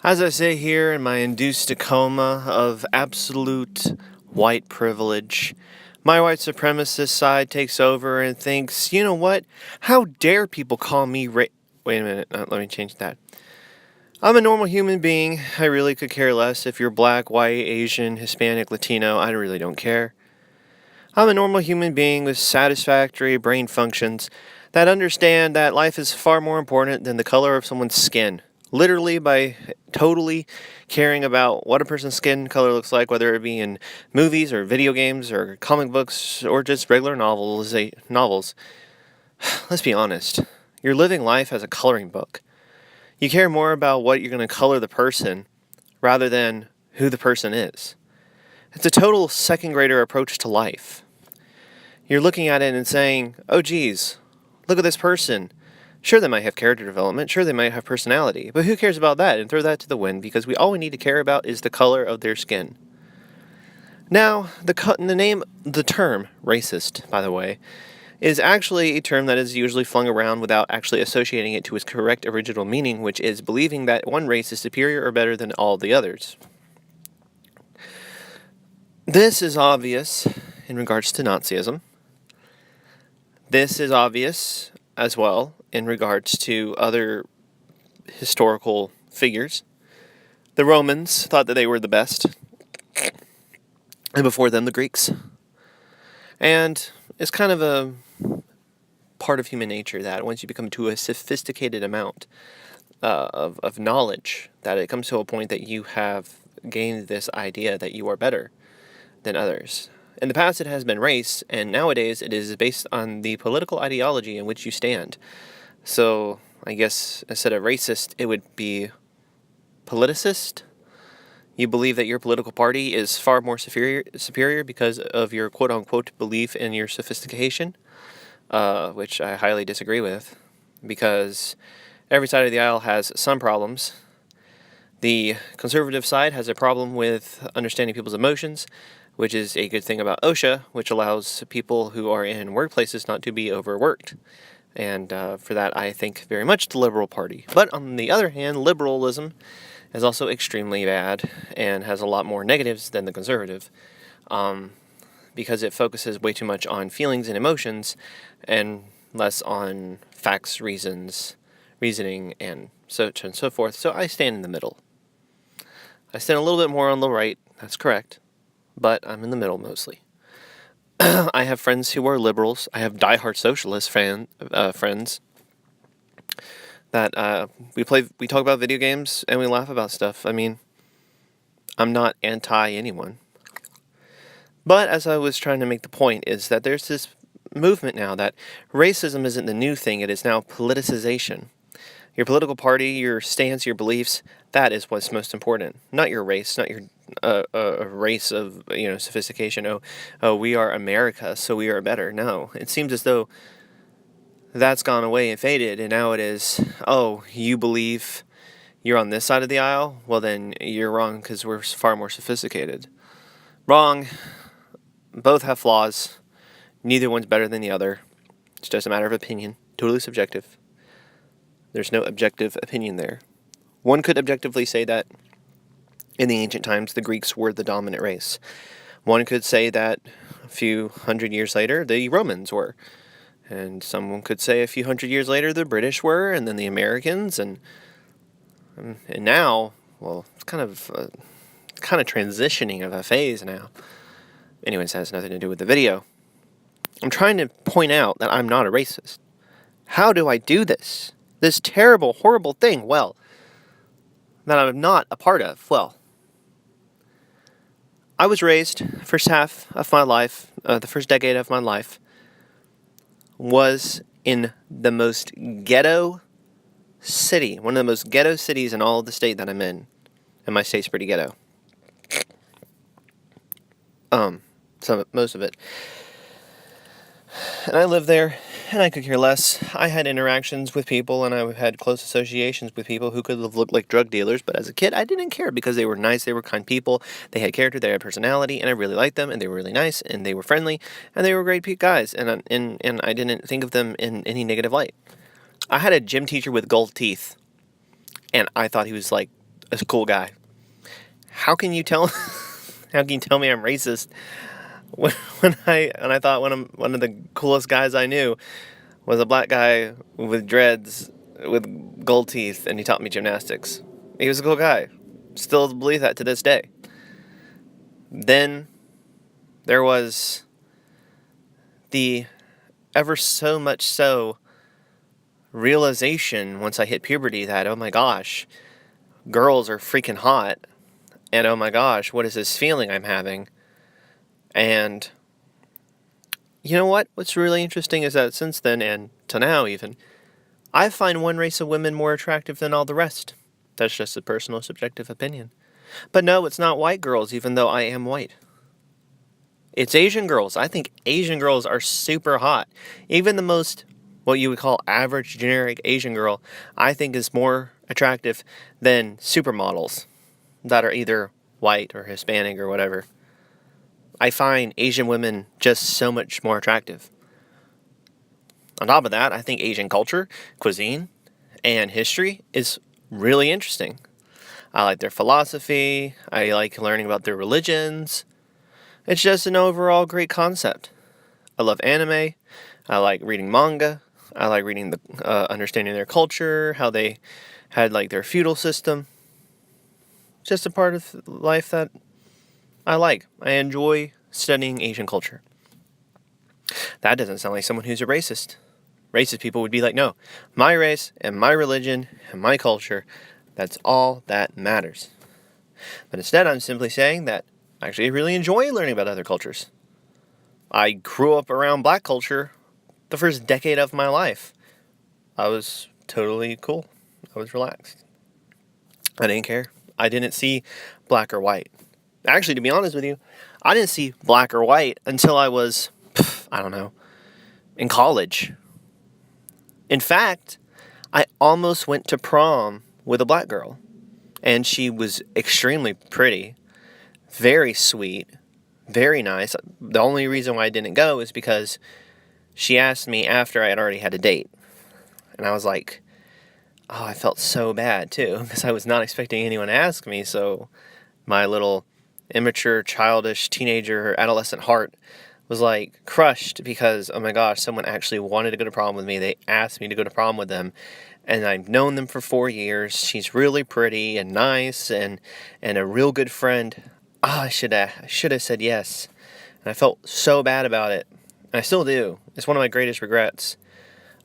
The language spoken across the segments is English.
As I sit here in my induced coma of absolute white privilege, my white supremacist side takes over and thinks, you know what? How dare people call me Wait a minute, let me change that. I'm a normal human being. I really could care less if you're black, white, Asian, Hispanic, Latino. I really don't care. I'm a normal human being with satisfactory brain functions that understand that life is far more important than the color of someone's skin. Literally, by totally caring about what a person's skin color looks like, whether it be in movies or video games or comic books or just regular novels. Let's be honest. You're living life as a coloring book. You care more about what you're going to color the person rather than who the person is. It's a total second grader approach to life. You're looking at it and saying, oh geez, look at this person. Sure, they might have character development, sure, they might have personality, but who cares about that? And throw that to the wind, because all we need to care about is the color of their skin. Now, the term racist, by the way, is actually a term that is usually flung around without actually associating it to its correct original meaning, which is believing that one race is superior or better than all the others. This is obvious in regards to Nazism. This is obvious as well in regards to other historical figures. The Romans thought that they were the best, and before them the Greeks. And it's kind of a part of human nature that once you become to a sophisticated amount of knowledge, that it comes to a point that you have gained this idea that you are better than others. In the past, it has been race, and nowadays it is based on the political ideology in which you stand. So, I guess instead of racist, it would be politicist. You believe that your political party is far more superior because of your quote-unquote belief in your sophistication, which I highly disagree with, because every side of the aisle has some problems. The conservative side has a problem with understanding people's emotions, which is a good thing about OSHA, which allows people who are in workplaces not to be overworked. And for that, I think very much the Liberal Party. But on the other hand, liberalism is also extremely bad and has a lot more negatives than the conservative, because it focuses way too much on feelings and emotions and less on facts, reasoning, and so on and so forth. So I stand in the middle. I stand a little bit more on the right, that's correct, but I'm in the middle mostly. I have friends who are liberals. I have diehard socialist friends that we talk about video games and we laugh about stuff. I mean, I'm not anti anyone. But as I was trying to make the point is that there's this movement now that racism isn't the new thing, it is now politicization. Your political party, your stance, your beliefs, that is what's most important. Not your race, not your a race of sophistication. Oh, we are America, so we are better. No, it seems as though that's gone away and faded, and now it is, oh, you believe you're on this side of the aisle? Well, then you're wrong because we're far more sophisticated. Wrong. Both have flaws. Neither one's better than the other. It's just a matter of opinion. Totally subjective. There's no objective opinion there. One could objectively say that in the ancient times, the Greeks were the dominant race. One could say that a few hundred years later, the Romans were. And someone could say a few hundred years later, the British were, and then the Americans, and now, well, it's kind of transitioning of a phase now. Anyways, it has nothing to do with the video. I'm trying to point out that I'm not a racist. How do I do this? This terrible, horrible thing, well, that I'm not a part of. Well, I was raised, first half of my life, the first decade of my life, was in the most ghetto city, one of the most ghetto cities in all of the state that I'm in. And my state's pretty ghetto. Most of it. And I lived there, and I could care less. I had interactions with people, and I had close associations with people who could have looked like drug dealers, but as a kid, I didn't care because they were nice, they were kind people, they had character, they had personality, and I really liked them, and they were really nice, and they were friendly, and they were great guys, and I didn't think of them in any negative light. I had a gym teacher with gold teeth, and I thought he was like a cool guy. How can you tell? How can you tell me I'm racist when I thought one of the coolest guys I knew was a black guy with dreads with gold teeth, and he taught me gymnastics. He was a cool guy. Still believe that to this day. Then there was the ever so much so realization once I hit puberty that, oh my gosh, girls are freaking hot, and oh my gosh, what is this feeling I'm having? And you know what? What's really interesting is that since then, and to now even, I find one race of women more attractive than all the rest. That's just a personal subjective opinion. But no, it's not white girls, even though I am white. It's Asian girls. I think Asian girls are super hot. Even the most, what you would call average generic Asian girl, I think is more attractive than supermodels that are either white or Hispanic or whatever. I find Asian women just so much more attractive. On top of that, I think Asian culture, cuisine, and history is really interesting. I like their philosophy. I like learning about their religions. It's just an overall great concept. I love anime. I like reading manga. I like reading understanding their culture, how they had like their feudal system. Just a part of life that I like. I enjoy studying Asian culture. That doesn't sound like someone who's a racist. Racist people would be like, no, my race and my religion and my culture, that's all that matters. But instead, I'm simply saying that I actually really enjoy learning about other cultures. I grew up around black culture the first decade of my life. I was totally cool. I was relaxed. I didn't care. I didn't see black or white. Actually, to be honest with you, I didn't see black or white until I was, in college. In fact, I almost went to prom with a black girl. And she was extremely pretty, very sweet, very nice. The only reason why I didn't go is because she asked me after I had already had a date. And I was like, oh, I felt so bad too, because I was not expecting anyone to ask me. So my little immature, childish, teenager, adolescent heart was like crushed because, oh my gosh, someone actually wanted to go to prom with me. They asked me to go to prom with them. And I've known them for 4 years. She's really pretty and nice and a real good friend. Oh, I should have said yes. And I felt so bad about it. And I still do. It's one of my greatest regrets.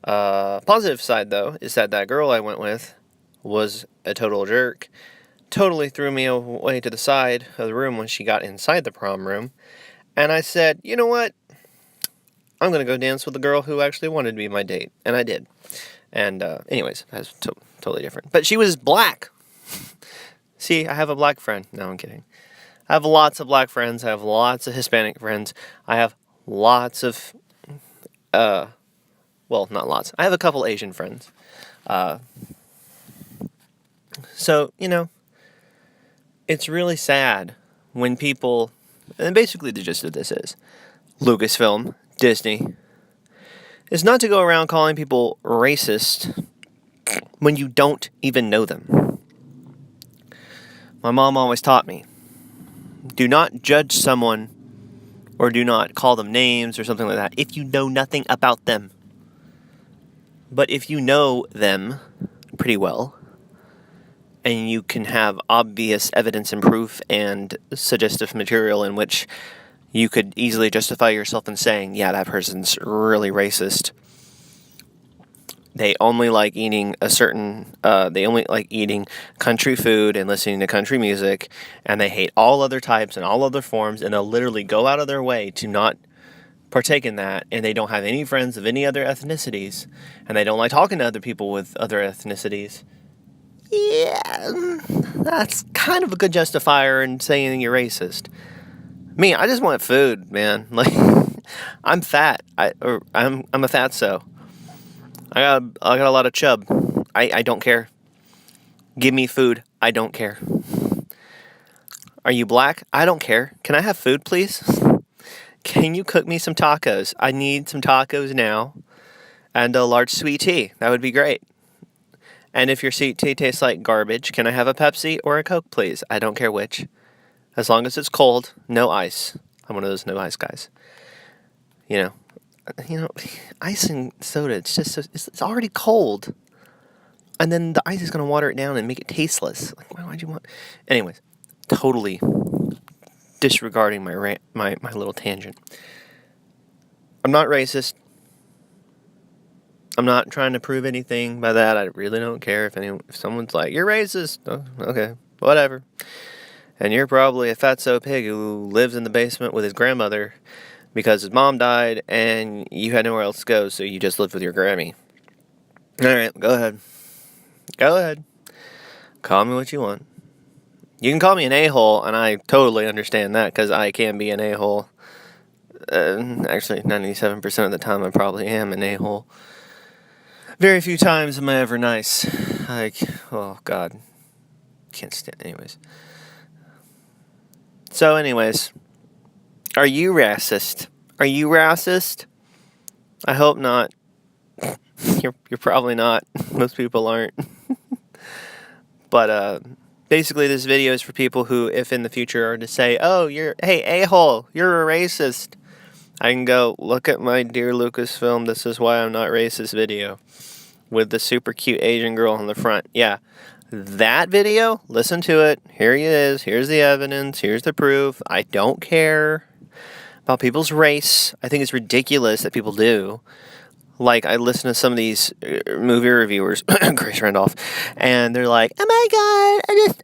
Positive side, though, is that girl I went with was a total jerk. Totally threw me away to the side of the room when she got inside the prom room. And I said, you know what? I'm going to go dance with the girl who actually wanted to be my date. And I did. And anyways, that's totally different. But she was black. See, I have a black friend. No, I'm kidding. I have lots of black friends. I have lots of Hispanic friends. I have lots of, not lots. I have a couple Asian friends. So, it's really sad when people, and basically the gist of this is, Lucasfilm, Disney, is not to go around calling people racist when you don't even know them. My mom always taught me, do not judge someone or do not call them names or something like that if you know nothing about them. But if you know them pretty well, and you can have obvious evidence and proof and suggestive material in which you could easily justify yourself in saying, yeah, that person's really racist. They only like eating they only like eating country food and listening to country music, and they hate all other types and all other forms, and they'll literally go out of their way to not partake in that, and they don't have any friends of any other ethnicities, and they don't like talking to other people with other ethnicities. Yeah, that's kind of a good justifier in saying you're racist. Me, I just want food, man. Like, I'm fat. I'm a fatso. I got a lot of chub. I don't care. Give me food. I don't care. Are you black? I don't care. Can I have food, please? Can you cook me some tacos? I need some tacos now. And a large sweet tea. That would be great. And if your sweet tea tastes like garbage, can I have a Pepsi or a Coke, please? I don't care which. As long as it's cold, no ice. I'm one of those no ice guys. You know, ice and soda, it's just it's already cold. And then the ice is going to water it down and make it tasteless. Like, why'd you want... Anyways, totally disregarding my little tangent. I'm not racist. I'm not trying to prove anything by that. I really don't care if someone's like, you're racist. Oh, okay, whatever. And you're probably a fatso pig who lives in the basement with his grandmother because his mom died and you had nowhere else to go, so you just lived with your Grammy. All right, go ahead. Go ahead. Call me what you want. You can call me an a-hole, and I totally understand that, because I can be an a-hole. Actually, 97% of the time I probably am an a-hole. Very few times am I ever nice. Like, oh, God. Can't stand... Anyways. So, anyways. Are you racist? Are you racist? I hope not. You're probably not. Most people aren't. But, basically this video is for people who, if in the future are to say, oh, hey, a-hole, you're a racist. I can go, look at my Dear Lucasfilm, this is why I'm not racist video. With the super cute Asian girl on the front. Yeah. That video, listen to it. Here it is. Here's the evidence. Here's the proof. I don't care about people's race. I think it's ridiculous that people do. Like, I listen to some of these movie reviewers, Grace Randolph, and they're like, oh my God, I just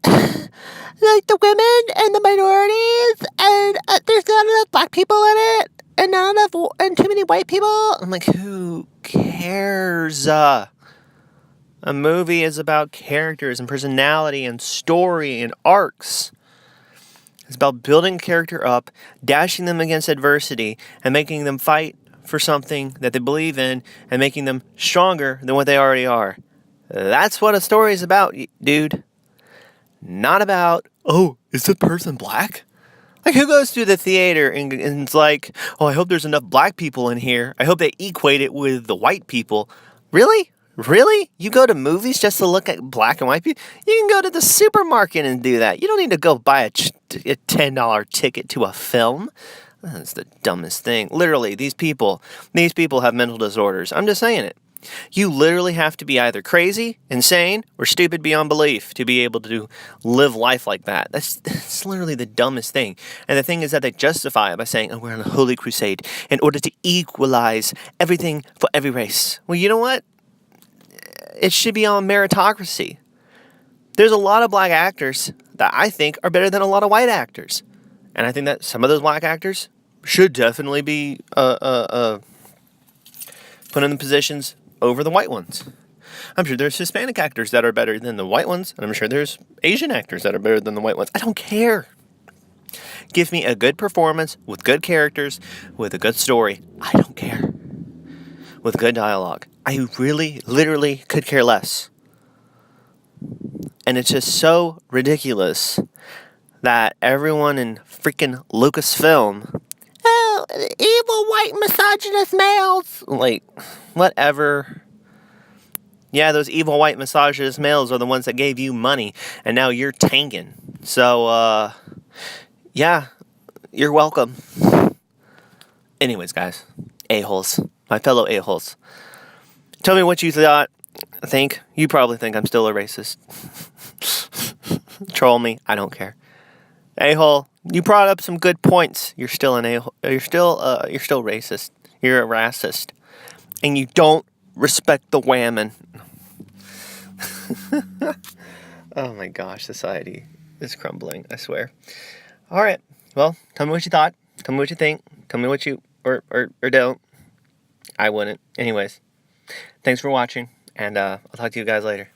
like the women and the minorities, and there's not enough black people in it, and not enough, and too many white people. I'm like, who cares? A movie is about characters and personality and story and arcs. It's about building a character up, dashing them against adversity, and making them fight for something that they believe in and making them stronger than what they already are. That's what a story is about, dude. Not about, oh, is this person black? Like, who goes to the theater and it's like, oh, I hope there's enough black people in here. I hope they equate it with the white people. Really? Really? You go to movies just to look at black and white people? You can go to the supermarket and do that. You don't need to go buy a $10 ticket to a film. That's the dumbest thing. Literally, these people have mental disorders. I'm just saying it. You literally have to be either crazy, insane, or stupid beyond belief to be able to live life like that. That's literally the dumbest thing. And the thing is that they justify it by saying, oh, we're on a holy crusade in order to equalize everything for every race. Well, you know what? It should be on meritocracy. There's a lot of black actors that I think are better than a lot of white actors. And I think that some of those black actors should definitely be put in the positions over the white ones. I'm sure there's Hispanic actors that are better than the white ones. And I'm sure there's Asian actors that are better than the white ones. I don't care. Give me a good performance with good characters, with a good story. I don't care. With good dialogue. I really, literally could care less. And it's just so ridiculous that everyone in freaking Lucasfilm, oh, evil white misogynist males, like, whatever. Yeah, those evil white misogynist males are the ones that gave you money, and now you're tanking. So, yeah, you're welcome. Anyways, guys, a-holes, my fellow a-holes, tell me what you think. You probably think I'm still a racist. Troll me, I don't care. A-hole, you brought up some good points. You're still an a-hole. You're still racist. You're a racist. And you don't respect the whammon. Oh my gosh, society is crumbling, I swear. Alright, well, tell me what you thought. Tell me what you think. Tell me what you, or don't. I wouldn't. Anyways, thanks for watching, and I'll talk to you guys later.